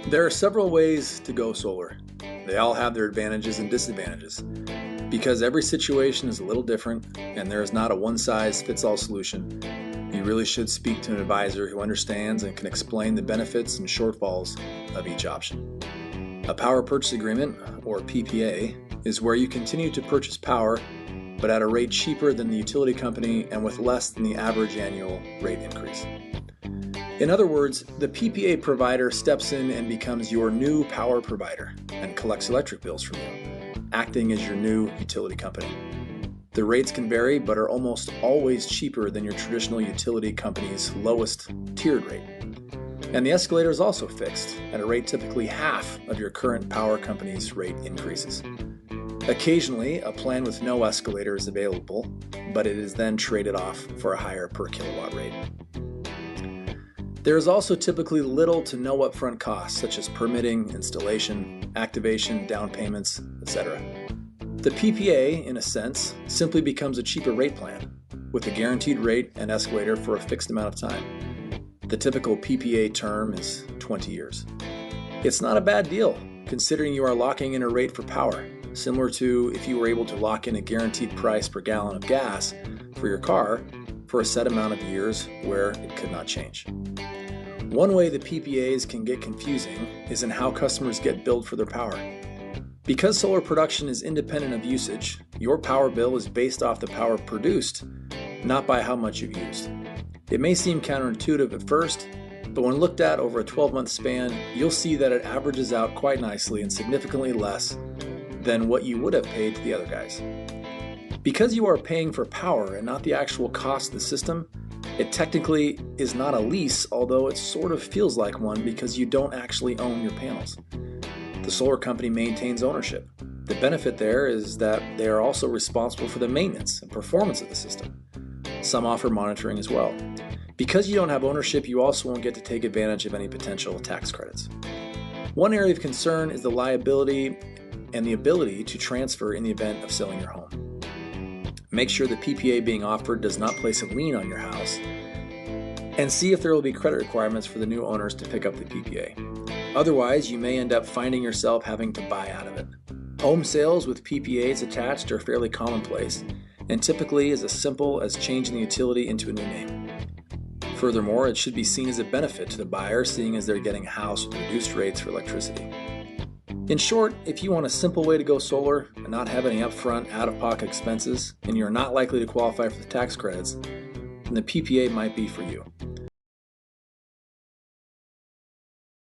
There are several ways to go solar. They all have their advantages and disadvantages. Because every situation is a little different and there is not a one-size-fits-all solution, you really should speak to an advisor who understands and can explain the benefits and shortfalls of each option. A power purchase agreement, or PPA, is where you continue to purchase power, but at a rate cheaper than the utility company and with less than the average annual rate increase. In other words, the PPA provider steps in and becomes your new power provider and collects electric bills from you, acting as your new utility company. The rates can vary, but are almost always cheaper than your traditional utility company's lowest tiered rate. And the escalator is also fixed at a rate typically half of your current power company's rate increases. Occasionally, a plan with no escalator is available, but it is then traded off for a higher per kilowatt rate. There is also typically little to no upfront costs, such as permitting, installation, activation, down payments, etc. The PPA, in a sense, simply becomes a cheaper rate plan, with a guaranteed rate and escalator for a fixed amount of time. The typical PPA term is 20 years. It's not a bad deal, considering you are locking in a rate for power, similar to if you were able to lock in a guaranteed price per gallon of gas for your car for a set amount of years where it could not change. One way the PPAs can get confusing is in how customers get billed for their power. Because solar production is independent of usage, your power bill is based off the power produced, not by how much you've used. It may seem counterintuitive at first, but when looked at over a 12-month span, you'll see that it averages out quite nicely and significantly less than what you would have paid to the other guys. Because you are paying for power and not the actual cost of the system, it technically is not a lease, although it sort of feels like one because you don't actually own your panels. The solar company maintains ownership. The benefit there is that they are also responsible for the maintenance and performance of the system. Some offer monitoring as well. Because you don't have ownership, you also won't get to take advantage of any potential tax credits. One area of concern is the liability and the ability to transfer in the event of selling your home. Make sure the PPA being offered does not place a lien on your house, and see if there will be credit requirements for the new owners to pick up the PPA. Otherwise, you may end up finding yourself having to buy out of it. Home sales with PPAs attached are fairly commonplace, and typically is as simple as changing the utility into a new name. Furthermore, it should be seen as a benefit to the buyer, seeing as they're getting a house with reduced rates for electricity. In short, if you want a simple way to go solar and not have any upfront out-of-pocket expenses, and you're not likely to qualify for the tax credits, then the PPA might be for you.